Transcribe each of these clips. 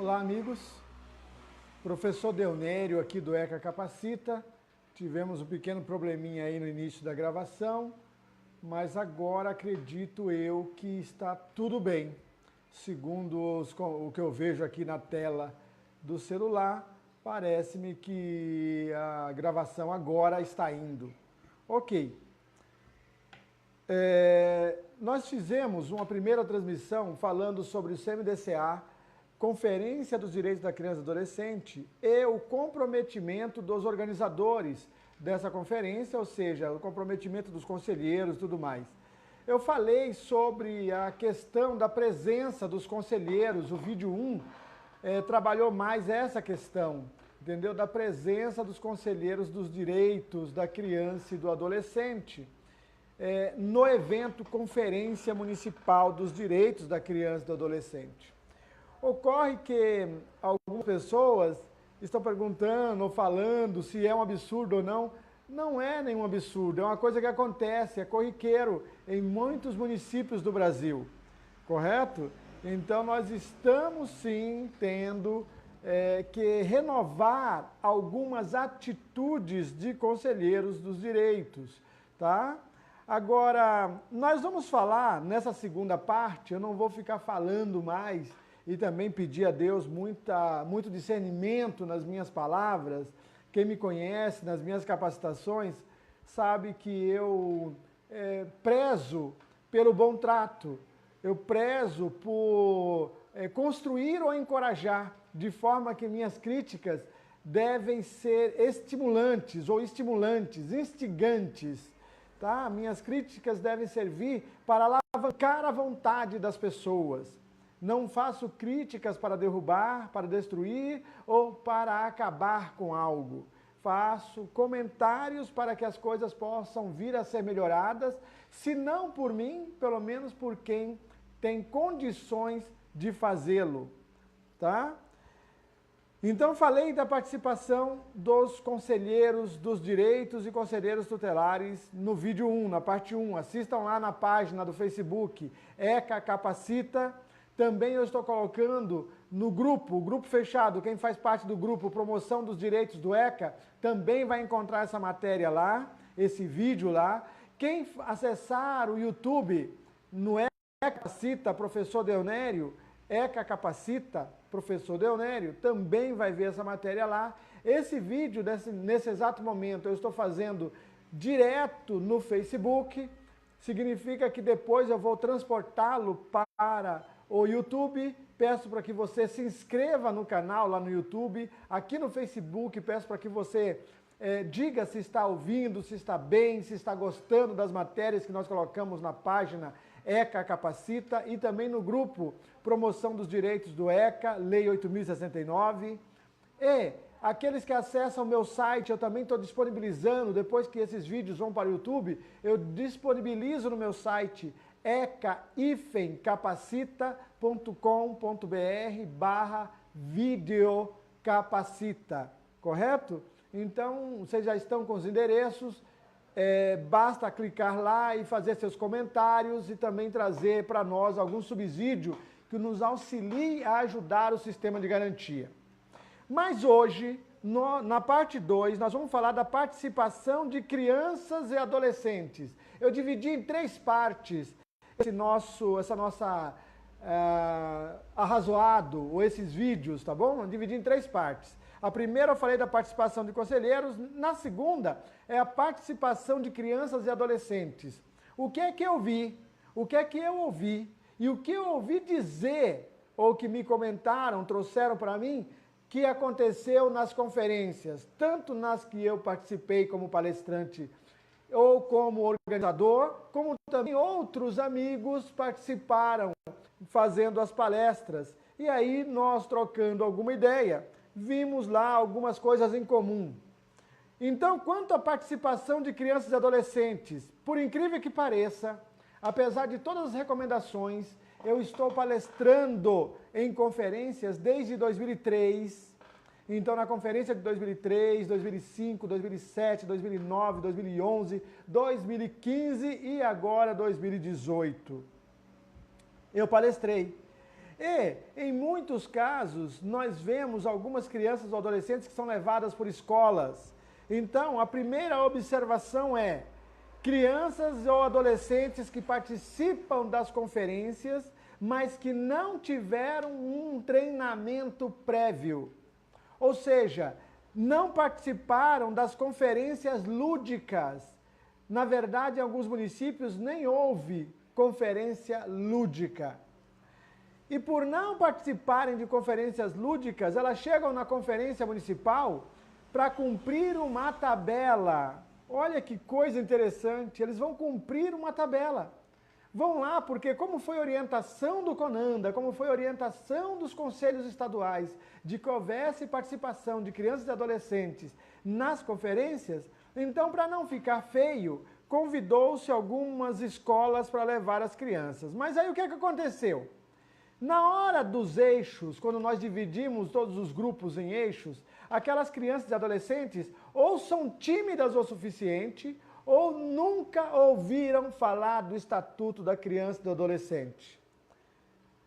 Olá, amigos. Professor Deonério aqui do ECA Capacita. Tivemos um pequeno probleminha aí no início da gravação, mas agora acredito eu que está tudo bem. Segundo o que eu vejo aqui na tela do celular, parece-me que a gravação agora está indo. Ok. Nós fizemos uma primeira transmissão falando sobre o CMDCA, Conferência dos Direitos da Criança e do Adolescente, e o comprometimento dos organizadores dessa conferência, ou seja, o comprometimento dos conselheiros e tudo mais. Eu falei sobre a questão da presença dos conselheiros, o vídeo 1 trabalhou mais essa questão, entendeu? Da presença dos conselheiros dos direitos da criança e do adolescente no evento Conferência Municipal dos Direitos da Criança e do Adolescente. Ocorre que algumas pessoas estão perguntando ou falando se é um absurdo ou não. Não é nenhum absurdo, é uma coisa que acontece, é corriqueiro em muitos municípios do Brasil, correto? Então nós estamos sim tendo que renovar algumas atitudes de conselheiros dos direitos, tá? Agora, nós vamos falar nessa segunda parte, eu não vou ficar falando mais e também pedir a Deus muito discernimento nas minhas palavras. Quem me conhece nas minhas capacitações sabe que eu prezo pelo bom trato, eu prezo por construir ou encorajar, de forma que minhas críticas devem ser estimulantes ou instigantes. Tá? Minhas críticas devem servir para alavancar a vontade das pessoas. Não faço críticas para derrubar, para destruir ou para acabar com algo. Faço comentários para que as coisas possam vir a ser melhoradas, se não por mim, pelo menos por quem tem condições de fazê-lo. Tá? Então, falei da participação dos conselheiros dos direitos e conselheiros tutelares no vídeo 1, na parte 1. Assistam lá na página do Facebook, ECA Capacita. Também eu estou colocando no grupo, o grupo fechado, quem faz parte do grupo Promoção dos Direitos do ECA, também vai encontrar essa matéria lá, esse vídeo lá. Quem acessar o YouTube no ECA Capacita, Professor Deonério, ECA Capacita, Professor Deonério, também vai ver essa matéria lá. Esse vídeo, nesse exato momento, eu estou fazendo direto no Facebook, significa que depois eu vou transportá-lo para o YouTube. Peço para que você se inscreva no canal lá no YouTube. Aqui no Facebook, peço para que você diga se está ouvindo, se está bem, se está gostando das matérias que nós colocamos na página ECA Capacita e também no grupo Promoção dos Direitos do ECA, Lei 8.069. E aqueles que acessam o meu site, eu também estou disponibilizando, depois que esses vídeos vão para o YouTube, eu disponibilizo no meu site eca-capacita.com.br/videocapacita, correto? Então, vocês já estão com os endereços, basta clicar lá e fazer seus comentários e também trazer para nós algum subsídio que nos auxilie a ajudar o sistema de garantia. Mas hoje, na parte 2, nós vamos falar da participação de crianças e adolescentes. Eu dividi em 3 partes essa nossa arrazoado, ou esses vídeos, tá bom? Eu dividi em 3 partes. A primeira eu falei da participação de conselheiros, na segunda é a participação de crianças e adolescentes. O que é que eu vi? O que é que eu ouvi? E o que eu ouvi dizer, ou que me comentaram, trouxeram para mim, que aconteceu nas conferências, tanto nas que eu participei como palestrante ou como organizador, como também outros amigos participaram fazendo as palestras. E aí nós, trocando alguma ideia, vimos lá algumas coisas em comum. Então, quanto à participação de crianças e adolescentes, por incrível que pareça, apesar de todas as recomendações, eu estou palestrando em conferências desde 2003. Então, na conferência de 2003, 2005, 2007, 2009, 2011, 2015 e agora 2018, eu palestrei. E, em muitos casos, nós vemos algumas crianças ou adolescentes que são levadas por escolas. Então, a primeira observação é: crianças ou adolescentes que participam das conferências, mas que não tiveram um treinamento prévio. Ou seja, não participaram das conferências lúdicas. Na verdade, em alguns municípios nem houve conferência lúdica. E por não participarem de conferências lúdicas, elas chegam na conferência municipal para cumprir uma tabela. Olha que coisa interessante, eles vão cumprir uma tabela. Vão lá porque, como foi orientação do CONANDA, como foi orientação dos conselhos estaduais, de que houvesse participação de crianças e adolescentes nas conferências, então, para não ficar feio, convidou-se algumas escolas para levar as crianças. Mas aí o que é que aconteceu? Na hora dos eixos, quando nós dividimos todos os grupos em eixos, aquelas crianças e adolescentes ou são tímidas o suficiente, ou nunca ouviram falar do Estatuto da Criança e do Adolescente.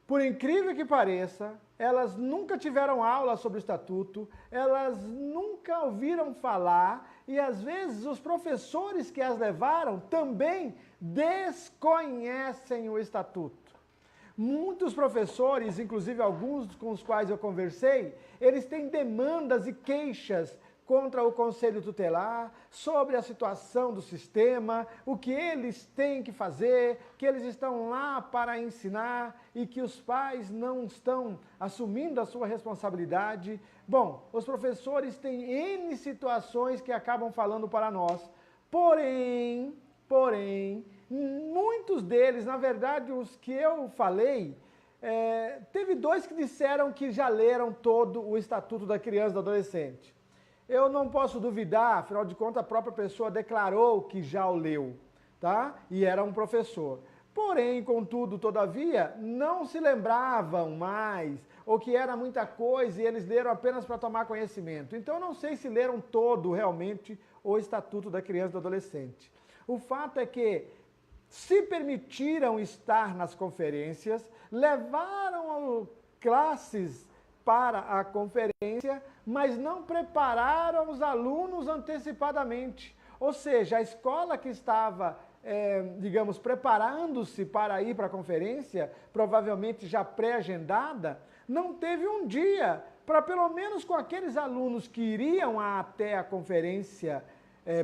Por incrível que pareça, elas nunca tiveram aula sobre o Estatuto, elas nunca ouviram falar e às vezes os professores que as levaram também desconhecem o Estatuto. Muitos professores, inclusive alguns com os quais eu conversei, eles têm demandas e queixas contra o Conselho Tutelar, sobre a situação do sistema, o que eles têm que fazer, que eles estão lá para ensinar e que os pais não estão assumindo a sua responsabilidade. Bom, os professores têm N situações que acabam falando para nós, porém, muitos deles, na verdade, os que eu falei, teve dois que disseram que já leram todo o Estatuto da Criança e do Adolescente. Eu não posso duvidar, afinal de contas, a própria pessoa declarou que já o leu, tá? E era um professor. Porém, contudo, todavia, não se lembravam mais, ou que era muita coisa e eles leram apenas para tomar conhecimento. Então, eu não sei se leram todo, realmente, o Estatuto da Criança e do Adolescente. O fato é que se permitiram estar nas conferências, levaram classes para a conferência, mas não prepararam os alunos antecipadamente. Ou seja, a escola que estava, digamos, preparando-se para ir para a conferência, provavelmente já pré-agendada, não teve um dia para, pelo menos com aqueles alunos que iriam até a conferência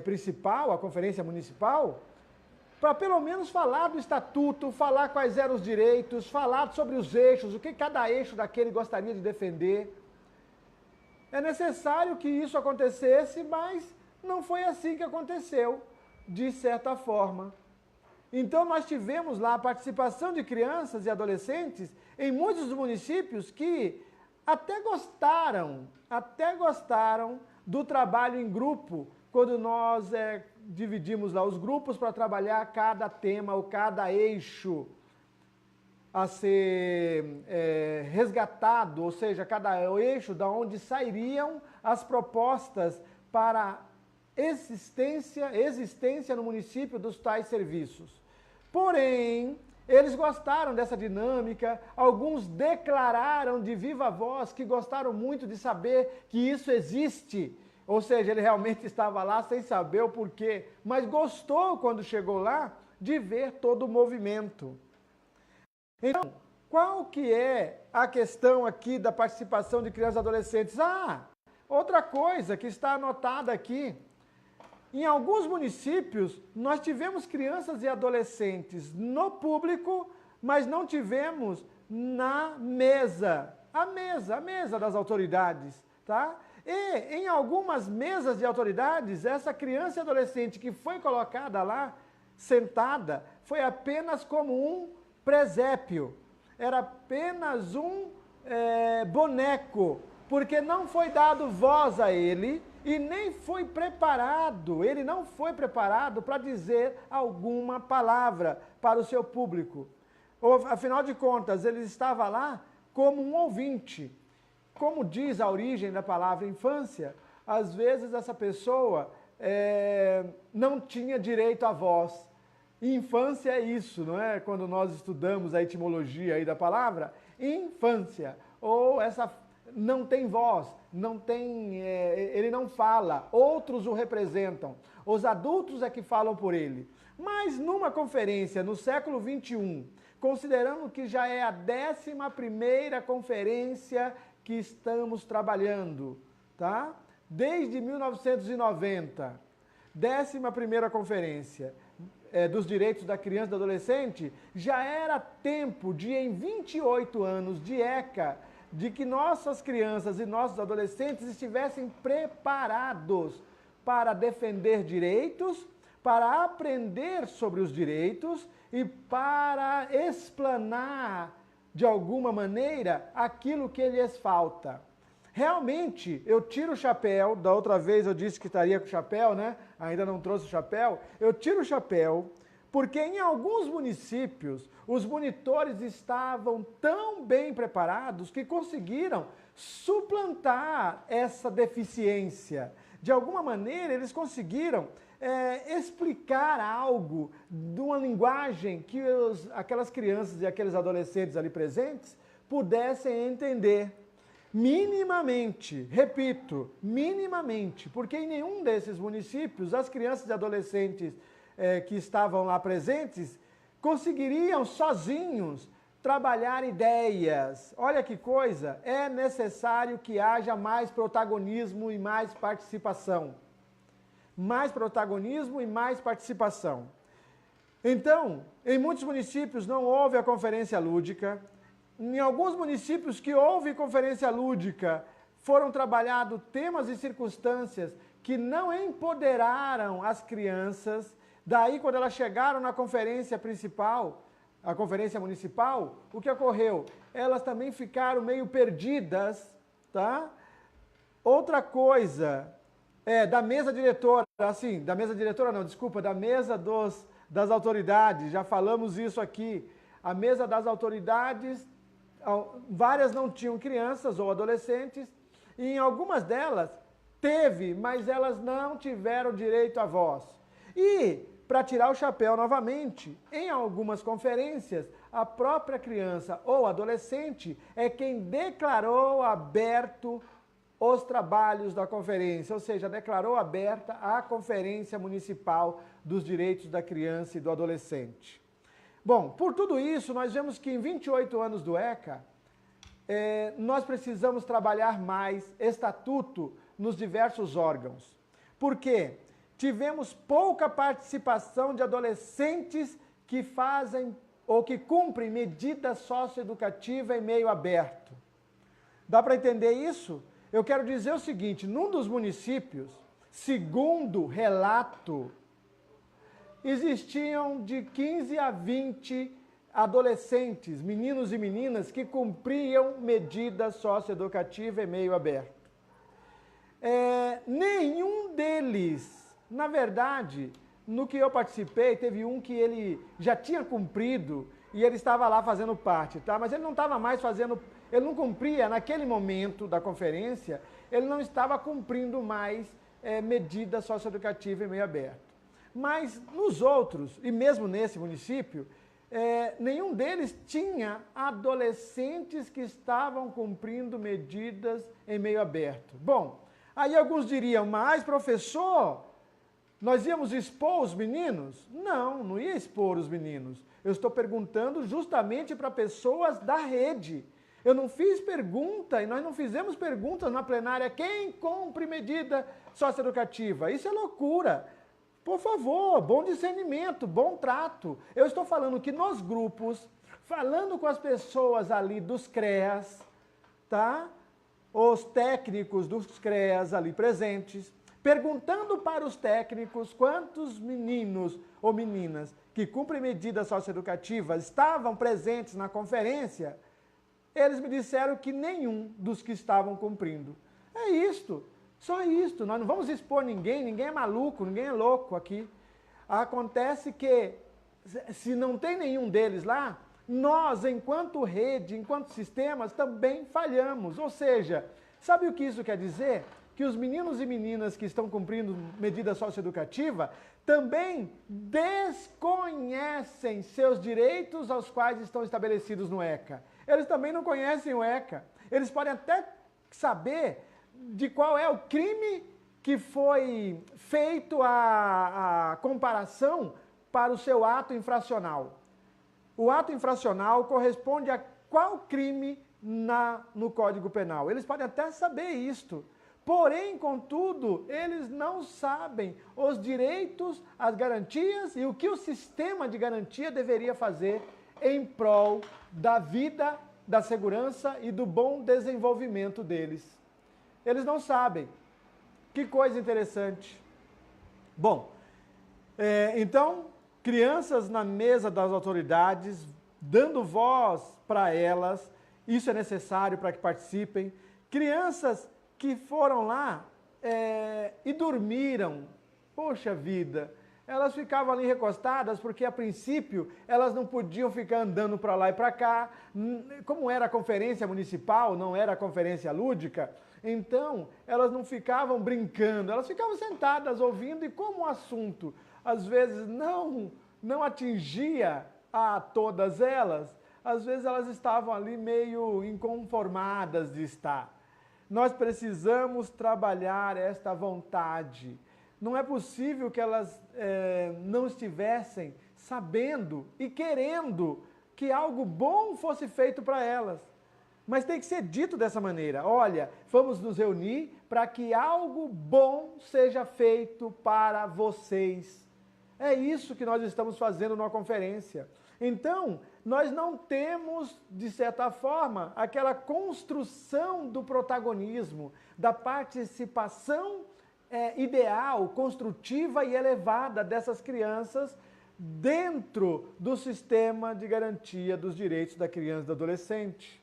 principal, a conferência municipal, para pelo menos falar do estatuto, falar quais eram os direitos, falar sobre os eixos, o que cada eixo daquele gostaria de defender. É necessário que isso acontecesse, mas não foi assim que aconteceu, de certa forma. Então nós tivemos lá a participação de crianças e adolescentes em muitos dos municípios que até gostaram do trabalho em grupo, quando nós dividimos lá os grupos para trabalhar cada tema ou cada eixo a ser resgatado, ou seja, cada eixo da onde sairiam as propostas para existência no município dos tais serviços. Porém, eles gostaram dessa dinâmica, alguns declararam de viva voz que gostaram muito de saber que isso existe. Ou seja, ele realmente estava lá sem saber o porquê, mas gostou quando chegou lá de ver todo o movimento. Então, qual que é a questão aqui da participação de crianças e adolescentes? Outra coisa que está anotada aqui. Em alguns municípios, nós tivemos crianças e adolescentes no público, mas não tivemos na mesa. A mesa das autoridades, tá? E em algumas mesas de autoridades, essa criança e adolescente que foi colocada lá, sentada, foi apenas como um presépio. Era apenas um boneco, porque não foi dado voz a ele e nem foi preparado, ele não foi preparado para dizer alguma palavra para o seu público. Afinal de contas, ele estava lá como um ouvinte. Como diz a origem da palavra infância, às vezes essa pessoa não tinha direito à voz. Infância é isso, não é? Quando nós estudamos a etimologia aí da palavra, infância, ou essa não tem voz, não tem, ele não fala, outros o representam, os adultos é que falam por ele. Mas numa conferência no século XXI, considerando que já é a 11ª conferência que estamos trabalhando, tá? Desde 1990, 11ª conferência dos direitos da criança e do adolescente, já era tempo de, em 28 anos de ECA, de que nossas crianças e nossos adolescentes estivessem preparados para defender direitos, para aprender sobre os direitos e para explanar, de alguma maneira, aquilo que lhes falta. Realmente, eu tiro o chapéu, da outra vez eu disse que estaria com o chapéu, né? Ainda não trouxe o chapéu. Eu tiro o chapéu porque em alguns municípios os monitores estavam tão bem preparados que conseguiram suplantar essa deficiência. De alguma maneira, eles conseguiram explicar algo de uma linguagem que aquelas crianças e aqueles adolescentes ali presentes pudessem entender. Minimamente, repito, minimamente, porque em nenhum desses municípios as crianças e adolescentes que estavam lá presentes conseguiriam sozinhos trabalhar ideias. Olha que coisa, é necessário que haja mais protagonismo e mais participação. Mais protagonismo e mais participação. Então, em muitos municípios não houve a conferência lúdica. Em alguns municípios que houve conferência lúdica, foram trabalhados temas e circunstâncias que não empoderaram as crianças. Daí, quando elas chegaram na conferência principal, a conferência municipal, o que ocorreu? Elas também ficaram meio perdidas, tá? Outra coisa, da mesa diretora, assim, da mesa diretora não, desculpa, da mesa das autoridades, já falamos isso aqui. A mesa das autoridades, várias não tinham crianças ou adolescentes, e em algumas delas teve, mas elas não tiveram direito à voz. E, para tirar o chapéu novamente, em algumas conferências, a própria criança ou adolescente é quem declarou aberto os trabalhos da conferência, ou seja, declarou aberta a Conferência Municipal dos Direitos da Criança e do Adolescente. Bom, por tudo isso, nós vemos que em 28 anos do ECA, nós precisamos trabalhar mais estatuto nos diversos órgãos. Por quê? Tivemos pouca participação de adolescentes que fazem ou que cumprem medida socioeducativa em meio aberto. Dá para entender isso? Eu quero dizer o seguinte, num dos municípios, segundo relato, existiam de 15 a 20 adolescentes, meninos e meninas, que cumpriam medida socioeducativa em meio aberto. Nenhum deles, na verdade, no que eu participei, teve um que ele já tinha cumprido e ele estava lá fazendo parte, tá? Mas ele não estava mais fazendo, ele não cumpria naquele momento da conferência, ele não estava cumprindo mais medida socioeducativa em meio aberto. Mas nos outros, e mesmo nesse município, nenhum deles tinha adolescentes que estavam cumprindo medidas em meio aberto. Bom, aí alguns diriam, mas professor, nós íamos expor os meninos? Não, não ia expor os meninos. Eu estou perguntando justamente para pessoas da rede. Eu não fiz pergunta, e nós não fizemos perguntas na plenária, quem cumpre medida socioeducativa? Isso é loucura. Por favor, bom discernimento, bom trato. Eu estou falando que nos grupos, falando com as pessoas ali dos CREAS, tá? Os técnicos dos CREAS ali presentes, perguntando para os técnicos quantos meninos ou meninas que cumprem medidas socioeducativas estavam presentes na conferência, eles me disseram que nenhum dos que estavam cumprindo. É isto. Só isto, nós não vamos expor ninguém, ninguém é maluco, ninguém é louco aqui. Acontece que, se não tem nenhum deles lá, nós, enquanto rede, enquanto sistemas, também falhamos. Ou seja, sabe o que isso quer dizer? que os meninos e meninas que estão cumprindo medida socioeducativa também desconhecem seus direitos aos quais estão estabelecidos no ECA. Eles também não conhecem o ECA. Eles podem até saber de qual é o crime que foi feito a comparação para o seu ato infracional. O ato infracional corresponde a qual crime no Código Penal. Eles podem até saber isto. Porém, contudo, eles não sabem os direitos, as garantias e o que o sistema de garantia deveria fazer em prol da vida, da segurança e do bom desenvolvimento deles. Eles não sabem. Que coisa interessante. Bom, então, crianças na mesa das autoridades, dando voz para elas, isso é necessário para que participem. Crianças que foram lá e dormiram. Poxa vida, elas ficavam ali recostadas porque, a princípio, elas não podiam ficar andando para lá e para cá. Como era a conferência municipal, não era a conferência lúdica, então elas não ficavam brincando, elas ficavam sentadas ouvindo, e como o assunto, às vezes, não atingia a todas elas, às vezes elas estavam ali meio inconformadas de estar. Nós precisamos trabalhar esta vontade. Não é possível que elas não estivessem sabendo e querendo que algo bom fosse feito para elas. Mas tem que ser dito dessa maneira. Olha, vamos nos reunir para que algo bom seja feito para vocês. É isso que nós estamos fazendo numa conferência. Então, nós não temos, de certa forma, aquela construção do protagonismo, da participação ideal, construtiva e elevada dessas crianças dentro do sistema de garantia dos direitos da criança e do adolescente.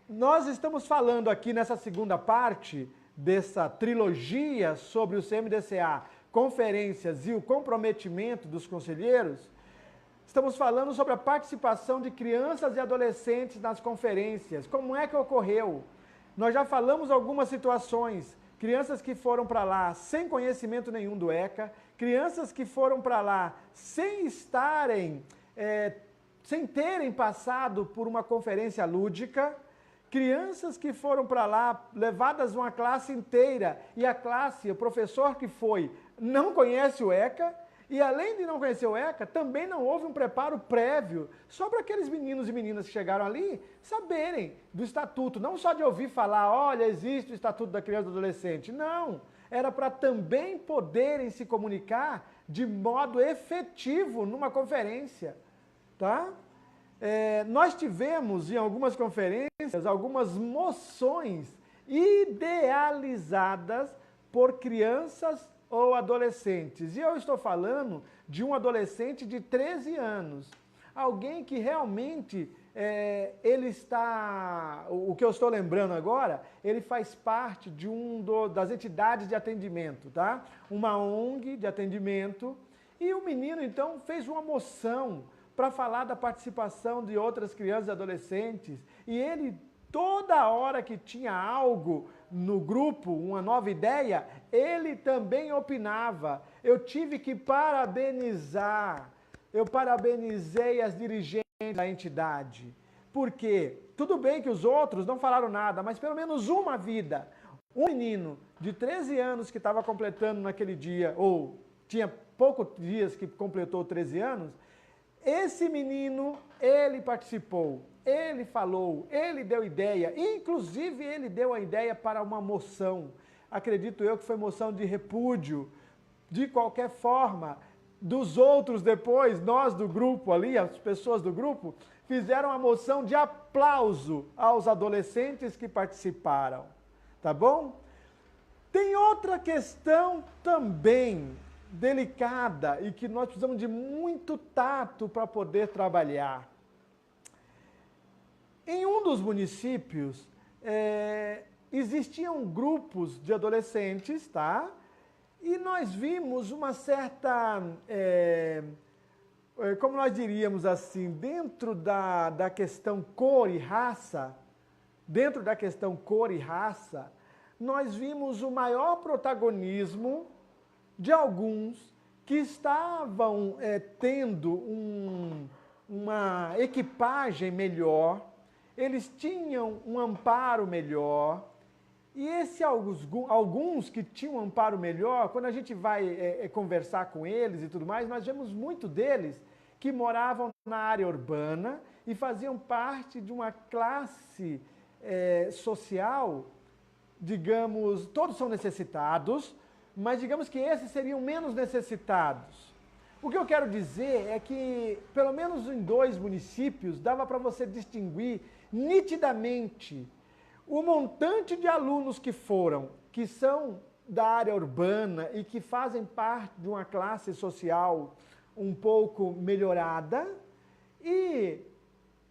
Nós estamos falando aqui nessa segunda parte dessa trilogia sobre o CMDCA, conferências e o comprometimento dos conselheiros. Estamos falando sobre a participação de crianças e adolescentes nas conferências. Como é que ocorreu? Nós já falamos algumas situações. Crianças que foram para lá sem conhecimento nenhum do ECA, crianças que foram para lá sem terem passado por uma conferência lúdica, crianças que foram para lá levadas uma classe inteira e a classe, o professor que foi, não conhece o ECA. E além de não conhecer o ECA, também não houve um preparo prévio só para aqueles meninos e meninas que chegaram ali saberem do estatuto, não só de ouvir falar, olha, existe o Estatuto da Criança e do Adolescente. Não, era para também poderem se comunicar de modo efetivo numa conferência, tá? Nós tivemos em algumas conferências algumas moções idealizadas por crianças ou adolescentes. E eu estou falando de um adolescente de 13 anos. Alguém que realmente, ele está... O que eu estou lembrando agora, ele faz parte de das entidades de atendimento, tá? Uma ONG de atendimento. E o menino, então, fez uma moção para falar da participação de outras crianças e adolescentes. E ele, toda hora que tinha algo no grupo, uma nova ideia, ele também opinava. Eu tive que parabenizar, eu parabenizei as dirigentes da entidade. Por quê? Tudo bem que os outros não falaram nada, mas pelo menos uma vida. Um menino de 13 anos que estava completando naquele dia, ou tinha poucos dias que completou 13 anos, esse menino, ele participou. Ele falou, ele deu ideia, inclusive ele deu a ideia para uma moção. Acredito eu que foi moção de repúdio. De qualquer forma, dos outros depois, nós do grupo ali, as pessoas do grupo, fizeram a moção de aplauso aos adolescentes que participaram. Tá bom? Tem outra questão também delicada e que nós precisamos de muito tato para poder trabalhar. Em um dos municípios, existiam grupos de adolescentes, tá? E nós vimos uma certa, como nós diríamos assim, dentro da questão cor e raça, nós vimos o maior protagonismo de alguns que estavam tendo uma equipagem melhor, eles tinham um amparo melhor, e alguns que tinham um amparo melhor, quando a gente vai conversar com eles e tudo mais, nós vemos muito deles que moravam na área urbana e faziam parte de uma classe social, digamos, todos são necessitados, mas digamos que esses seriam menos necessitados. O que eu quero dizer é que, pelo menos em 2 municípios, dava para você distinguir nitidamente o montante de alunos que são da área urbana e que fazem parte de uma classe social um pouco melhorada, e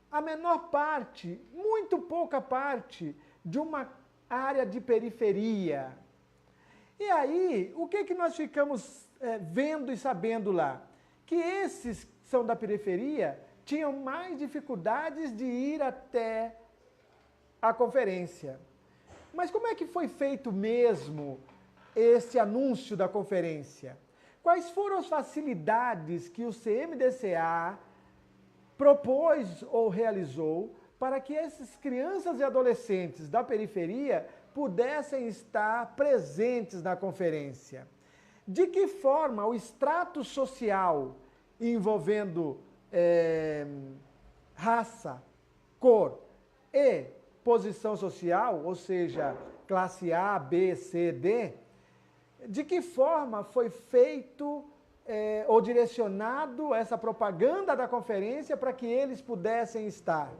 a menor parte, muito pouca parte, de uma área de periferia. E aí, o que nós ficamos vendo e sabendo lá? Que esses que são da periferia tinham mais dificuldades de ir até a conferência. Mas como é que foi feito mesmo esse anúncio da conferência? Quais foram as facilidades que o CMDCA propôs ou realizou para que essas crianças e adolescentes da periferia pudessem estar presentes na conferência? De que forma o extrato social envolvendo raça, cor e posição social, ou seja, classe A, B, C, D, de que forma foi feito ou direcionado essa propaganda da conferência para que eles pudessem estar?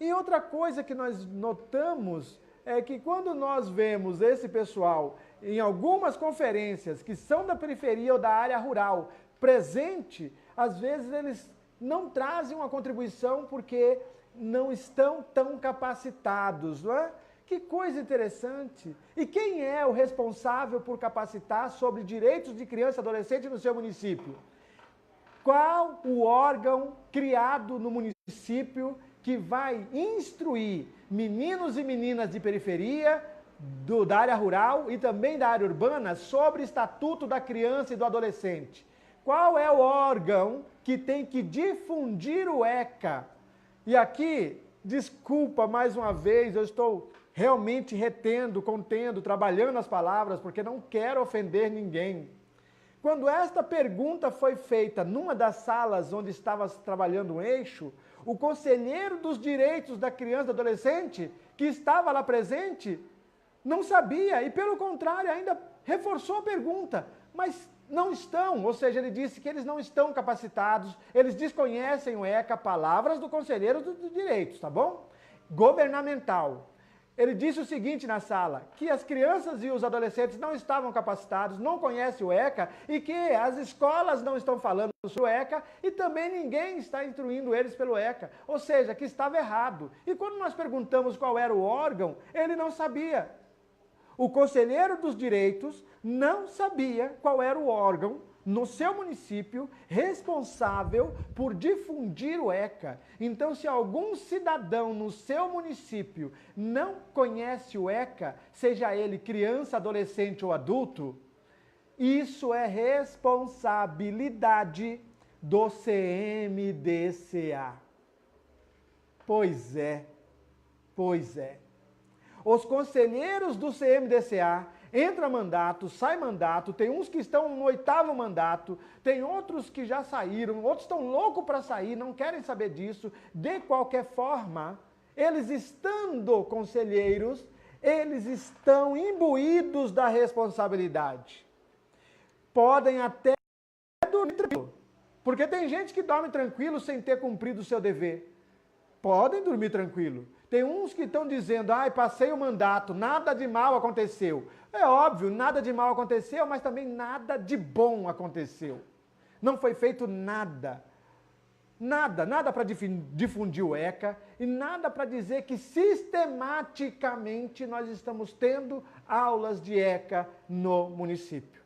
E outra coisa que nós notamos é que quando nós vemos esse pessoal em algumas conferências que são da periferia ou da área rural presente, às vezes eles não trazem uma contribuição porque não estão tão capacitados, não é? Que coisa interessante! E quem é o responsável por capacitar sobre direitos de criança e adolescente no seu município? Qual o órgão criado no município que vai instruir meninos e meninas de periferia, da área rural e também da área urbana sobre o Estatuto da Criança e do Adolescente? Qual é o órgão que tem que difundir o ECA? E aqui, desculpa mais uma vez, eu estou realmente retendo, contendo, trabalhando as palavras, porque não quero ofender ninguém. Quando esta pergunta foi feita numa das salas onde estava trabalhando um eixo, o conselheiro dos direitos da criança e do adolescente, que estava lá presente, não sabia e, pelo contrário, ainda reforçou a pergunta. Mas não estão, ou seja, ele disse que eles não estão capacitados, eles desconhecem o ECA, palavras do conselheiro dos direitos, tá bom? Governamental. Ele disse o seguinte na sala, que as crianças e os adolescentes não estavam capacitados, não conhecem o ECA e que as escolas não estão falando sobre o ECA e também ninguém está instruindo eles pelo ECA, ou seja, que estava errado. E quando nós perguntamos qual era o órgão, ele não sabia. O conselheiro dos direitos não sabia qual era o órgão no seu município responsável por difundir o ECA. Então, se algum cidadão no seu município não conhece o ECA, seja ele criança, adolescente ou adulto, isso é responsabilidade do CMDCA. Pois é, pois é. Os conselheiros do CMDCA, entra mandato, sai mandato, tem uns que estão no 8º mandato, tem outros que já saíram, outros estão loucos para sair, não querem saber disso. De qualquer forma, eles estando conselheiros, eles estão imbuídos da responsabilidade. Podem até dormir tranquilo, porque tem gente que dorme tranquilo sem ter cumprido o seu dever. Podem dormir tranquilo. Tem uns que estão dizendo, passei o mandato, nada de mal aconteceu. É óbvio, nada de mal aconteceu, mas também nada de bom aconteceu. Não foi feito nada. Nada para difundir o ECA e nada para dizer que sistematicamente nós estamos tendo aulas de ECA no município.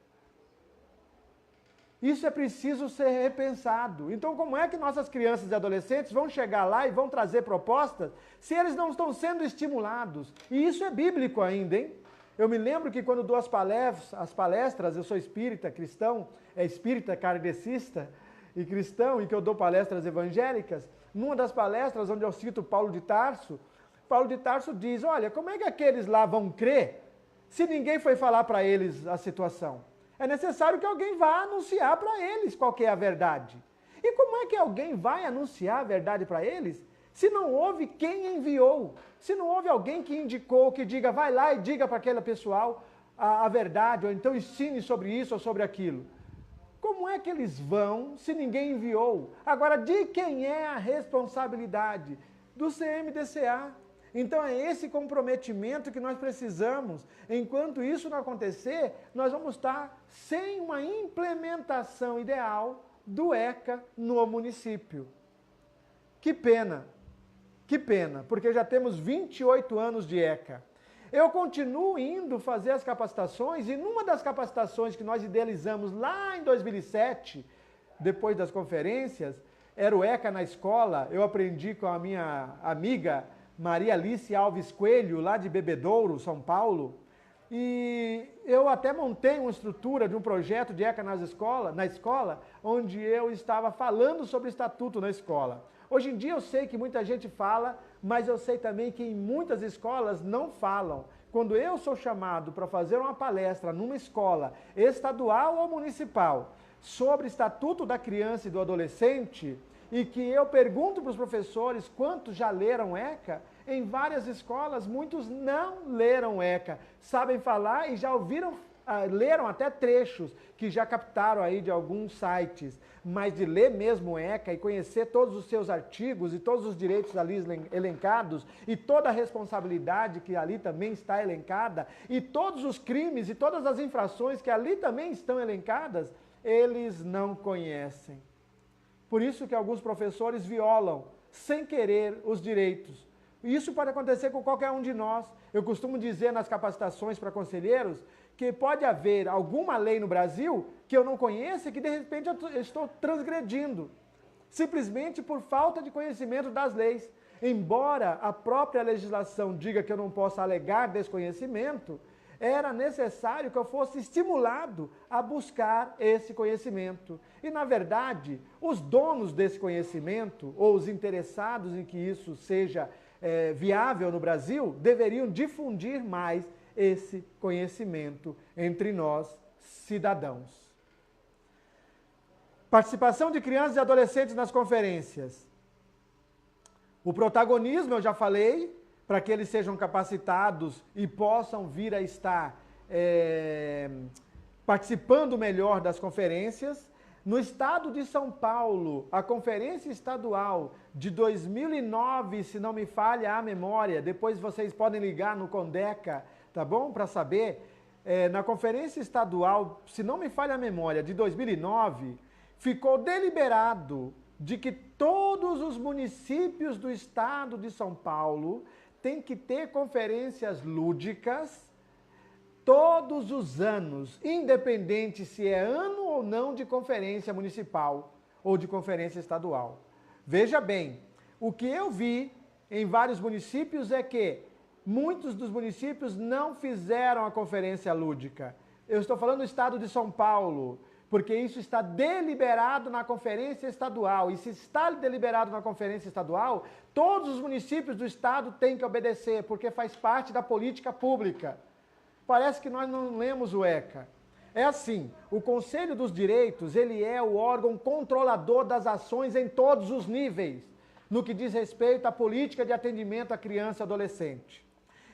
Isso é preciso ser repensado. Então, como é que nossas crianças e adolescentes vão chegar lá e vão trazer propostas se eles não estão sendo estimulados? E isso é bíblico ainda, hein? Eu me lembro que quando dou as palestras, eu sou espírita, cristão, espírita kardecista e cristão, e que eu dou palestras evangélicas, numa das palestras onde eu cito Paulo de Tarso diz, olha, como é que aqueles lá vão crer se ninguém foi falar para eles a situação? É necessário que alguém vá anunciar para eles qual que é a verdade. E como é que alguém vai anunciar a verdade para eles se não houve quem enviou? Se não houve alguém que indicou, que diga, vai lá e diga para aquele pessoal a verdade, ou então ensine sobre isso ou sobre aquilo. Como é que eles vão se ninguém enviou? Agora, de quem é a responsabilidade? Do CMDCA. Então é esse comprometimento que nós precisamos. Enquanto isso não acontecer, nós vamos estar sem uma implementação ideal do ECA no município. Que pena, porque já temos 28 anos de ECA. Eu continuo indo fazer as capacitações e numa das capacitações que nós idealizamos lá em 2007, depois das conferências, era o ECA na escola. Eu aprendi com a minha amiga Maria Alice Alves Coelho, lá de Bebedouro, São Paulo, e eu até montei uma estrutura de um projeto de ECA na escola, onde eu estava falando sobre o estatuto na escola. Hoje em dia eu sei que muita gente fala, mas eu sei também que em muitas escolas não falam. Quando eu sou chamado para fazer uma palestra numa escola estadual ou municipal sobre o estatuto da criança e do adolescente, e que eu pergunto para os professores quantos já leram ECA, em várias escolas muitos não leram ECA, sabem falar e já ouviram, leram até trechos que já captaram aí de alguns sites, mas de ler mesmo ECA e conhecer todos os seus artigos e todos os direitos ali elencados e toda a responsabilidade que ali também está elencada e todos os crimes e todas as infrações que ali também estão elencadas, eles não conhecem. Por isso que alguns professores violam, sem querer, os direitos. Isso pode acontecer com qualquer um de nós. Eu costumo dizer nas capacitações para conselheiros que pode haver alguma lei no Brasil que eu não conheça e que de repente eu estou transgredindo, simplesmente por falta de conhecimento das leis. Embora a própria legislação diga que eu não posso alegar desconhecimento, era necessário que eu fosse estimulado a buscar esse conhecimento. E, na verdade, os donos desse conhecimento, ou os interessados em que isso seja viável no Brasil, deveriam difundir mais esse conhecimento entre nós, cidadãos. Participação de crianças e adolescentes nas conferências. O protagonismo, eu já falei, para que eles sejam capacitados e possam vir a estar participando melhor das conferências. No estado de São Paulo, a conferência estadual de 2009, se não me falha a memória, depois vocês podem ligar no Condeca, tá bom? Para saber, na conferência estadual, se não me falha a memória, de 2009, ficou deliberado de que todos os municípios do estado de São Paulo tem que ter conferências lúdicas todos os anos, independente se é ano ou não de conferência municipal ou de conferência estadual. Veja bem, o que eu vi em vários municípios é que muitos dos municípios não fizeram a conferência lúdica. Eu estou falando do estado de São Paulo, porque isso está deliberado na conferência estadual. E se está deliberado na conferência estadual, todos os municípios do estado têm que obedecer, porque faz parte da política pública. Parece que nós não lemos o ECA. É assim, o Conselho dos Direitos, ele é o órgão controlador das ações em todos os níveis, no que diz respeito à política de atendimento à criança e adolescente.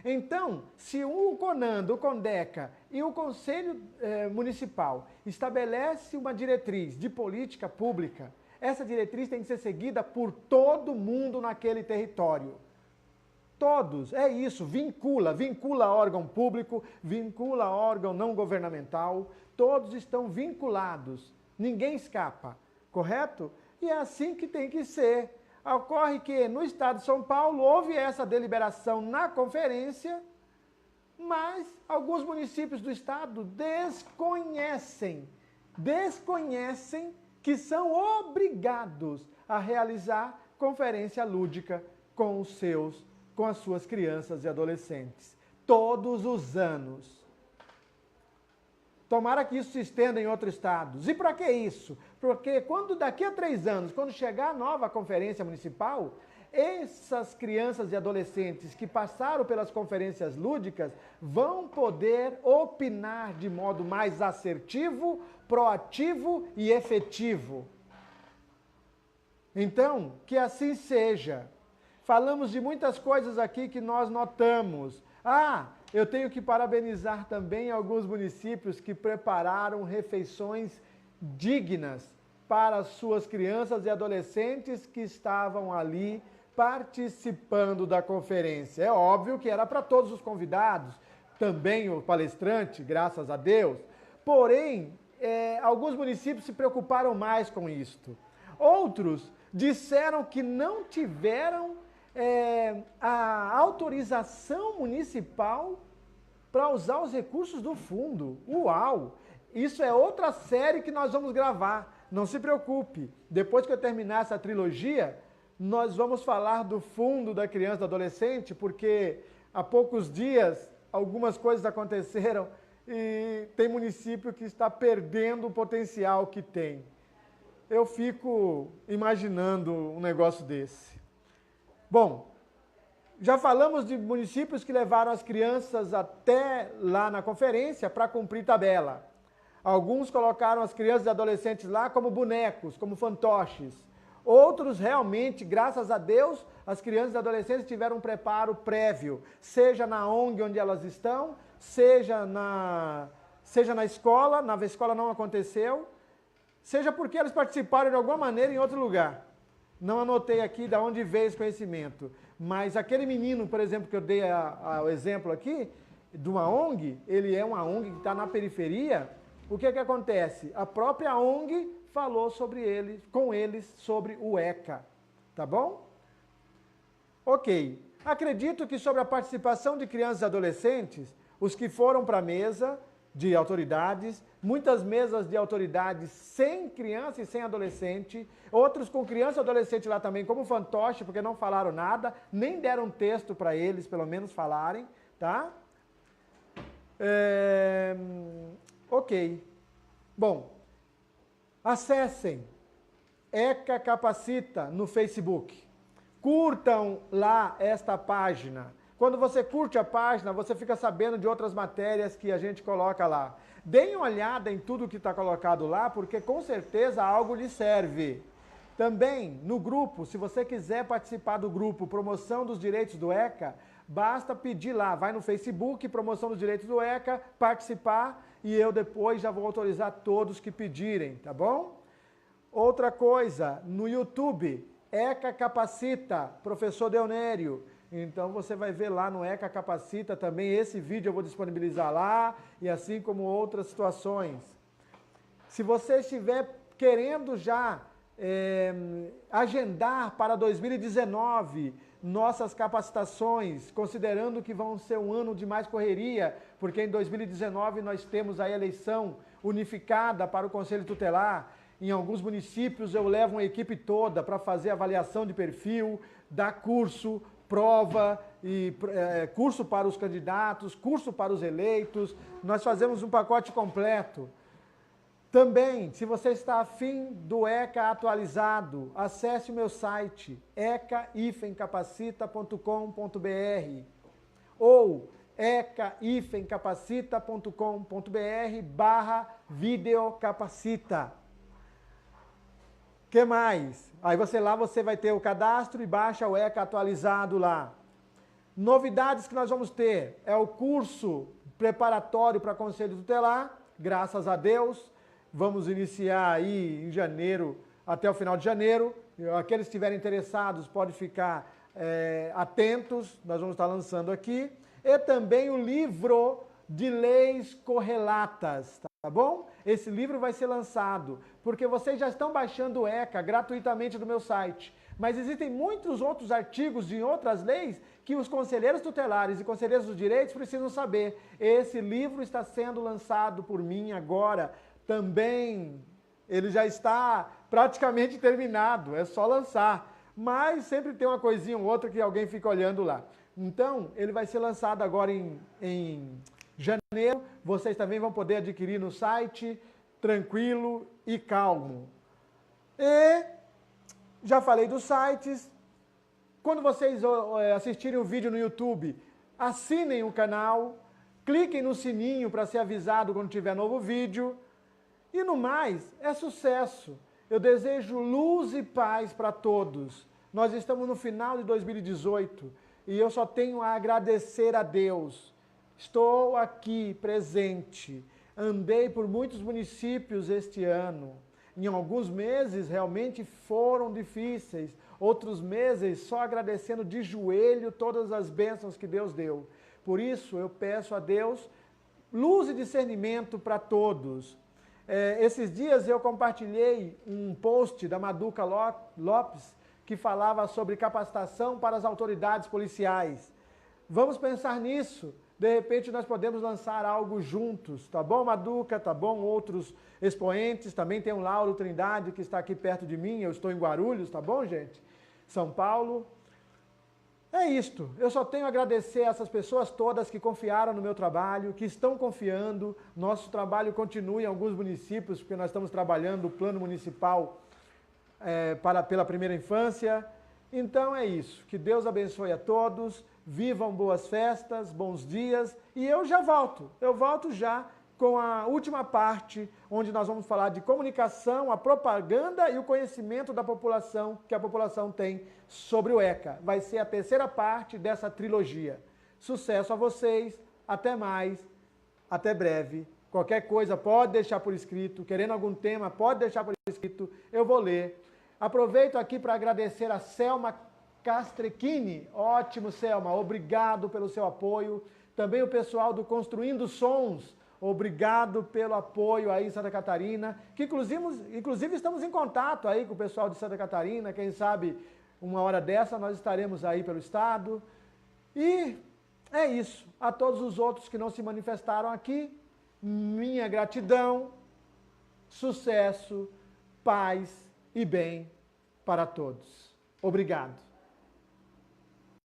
Então, se o CONANDA, o CONDECA e o Conselho Municipal estabelece uma diretriz de política pública, essa diretriz tem que ser seguida por todo mundo naquele território. Todos, é isso, vincula órgão público, vincula órgão não governamental, todos estão vinculados, ninguém escapa, correto? E é assim que tem que ser. Ocorre que no estado de São Paulo houve essa deliberação na conferência, mas alguns municípios do estado desconhecem desconhecem que são obrigados a realizar conferência lúdica com as suas crianças e adolescentes, todos os anos. Tomara que isso se estenda em outros estados. E para que isso? Porque daqui a 3 anos, quando chegar a nova conferência municipal, essas crianças e adolescentes que passaram pelas conferências lúdicas vão poder opinar de modo mais assertivo, proativo e efetivo. Então, que assim seja. Falamos de muitas coisas aqui que nós notamos. Eu tenho que parabenizar também alguns municípios que prepararam refeições dignas para as suas crianças e adolescentes que estavam ali participando da conferência. É óbvio que era para todos os convidados, também o palestrante, graças a Deus. Porém, alguns municípios se preocuparam mais com isto. Outros disseram que não tiveram a autorização municipal para usar os recursos do fundo. Uau! Isso é outra série que nós vamos gravar. Não se preocupe. Depois que eu terminar essa trilogia, nós vamos falar do fundo da criança e do adolescente, porque há poucos dias algumas coisas aconteceram e tem município que está perdendo o potencial que tem. Eu fico imaginando um negócio desse. Bom, já falamos de municípios que levaram as crianças até lá na conferência para cumprir tabela. Alguns colocaram as crianças e adolescentes lá como bonecos, como fantoches. Outros realmente, graças a Deus, as crianças e adolescentes tiveram um preparo prévio, seja na ONG onde elas estão, seja na escola não aconteceu, seja porque eles participaram de alguma maneira em outro lugar. Não anotei aqui de onde veio esse conhecimento, mas aquele menino, por exemplo, que eu dei o exemplo aqui, de uma ONG, ele é uma ONG que está na periferia. O que acontece? A própria ONG falou com eles sobre o ECA, tá bom? Ok. Acredito que sobre a participação de crianças e adolescentes, os que foram para a mesa de autoridades, muitas mesas de autoridades sem criança e sem adolescente, outros com criança e adolescente lá também como fantoche, porque não falaram nada, nem deram texto para eles, pelo menos falarem, tá? Ok. Bom, acessem ECA Capacita no Facebook. Curtam lá esta página. Quando você curte a página, você fica sabendo de outras matérias que a gente coloca lá. Deem uma olhada em tudo que está colocado lá, porque com certeza algo lhe serve. Também, no grupo, se você quiser participar do grupo Promoção dos Direitos do ECA, basta pedir lá, vai no Facebook, Promoção dos Direitos do ECA, participar, e eu depois já vou autorizar todos que pedirem, tá bom? Outra coisa, no YouTube, ECA Capacita, Professor Deonério. Então você vai ver lá no ECA Capacita também, esse vídeo eu vou disponibilizar lá, e assim como outras situações. Se você estiver querendo já agendar para 2019 nossas capacitações, considerando que vão ser um ano de mais correria, porque em 2019 nós temos a eleição unificada para o Conselho Tutelar. Em alguns municípios eu levo uma equipe toda para fazer avaliação de perfil, dar curso, prova, e curso para os candidatos, curso para os eleitos. Nós fazemos um pacote completo. Também, se você está afim do ECA atualizado, acesse o meu site eca-capacita.com.br ou eca-capacita.com.br/videocapacita. Que mais? Aí você vai ter o cadastro e baixa o ECA atualizado lá. Novidades que nós vamos ter é o curso preparatório para Conselho Tutelar, graças a Deus. Vamos iniciar aí em janeiro, até o final de janeiro. Aqueles que estiverem interessados podem ficar atentos, nós vamos estar lançando aqui. E também o livro de leis correlatas, tá bom? Esse livro vai ser lançado, porque vocês já estão baixando o ECA gratuitamente do meu site. Mas existem muitos outros artigos de outras leis que os conselheiros tutelares e conselheiros dos direitos precisam saber. Esse livro está sendo lançado por mim agora, também ele já está praticamente terminado, é só lançar. Mas sempre tem uma coisinha ou outra que alguém fica olhando lá. Então, ele vai ser lançado agora em janeiro. Vocês também vão poder adquirir no site, tranquilo e calmo. E já falei dos sites. Quando vocês assistirem o vídeo no YouTube, assinem o canal, cliquem no sininho para ser avisado quando tiver novo vídeo. E no mais, é sucesso. Eu desejo luz e paz para todos. Nós estamos no final de 2018 e eu só tenho a agradecer a Deus. Estou aqui presente. Andei por muitos municípios este ano. Em alguns meses realmente foram difíceis. Outros meses só agradecendo de joelho todas as bênçãos que Deus deu. Por isso eu peço a Deus luz e discernimento para todos. Esses dias eu compartilhei um post da Maduca Lopes que falava sobre capacitação para as autoridades policiais. Vamos pensar nisso. De repente nós podemos lançar algo juntos, tá bom, Maduca? Tá bom? Outros expoentes, também tem o Lauro Trindade que está aqui perto de mim, eu estou em Guarulhos, tá bom, gente? São Paulo. É isto, eu só tenho a agradecer a essas pessoas todas que confiaram no meu trabalho, que estão confiando. Nosso trabalho continua em alguns municípios, porque nós estamos trabalhando o plano municipal pela primeira infância. Então é isso, que Deus abençoe a todos, vivam boas festas, bons dias, e eu volto já com a última parte, onde nós vamos falar de comunicação, a propaganda e o conhecimento da população, que a população tem sobre o ECA. Vai ser a terceira parte dessa trilogia. Sucesso a vocês, até mais, até breve. Qualquer coisa pode deixar por escrito, querendo algum tema pode deixar por escrito, eu vou ler. Aproveito aqui para agradecer a Selma Castrecchini. Ótimo, Selma, obrigado pelo seu apoio. Também o pessoal do Construindo Sons, obrigado pelo apoio aí em Santa Catarina, que inclusive estamos em contato aí com o pessoal de Santa Catarina, quem sabe uma hora dessa nós estaremos aí pelo estado. E é isso, a todos os outros que não se manifestaram aqui, minha gratidão, sucesso, paz e bem para todos. Obrigado.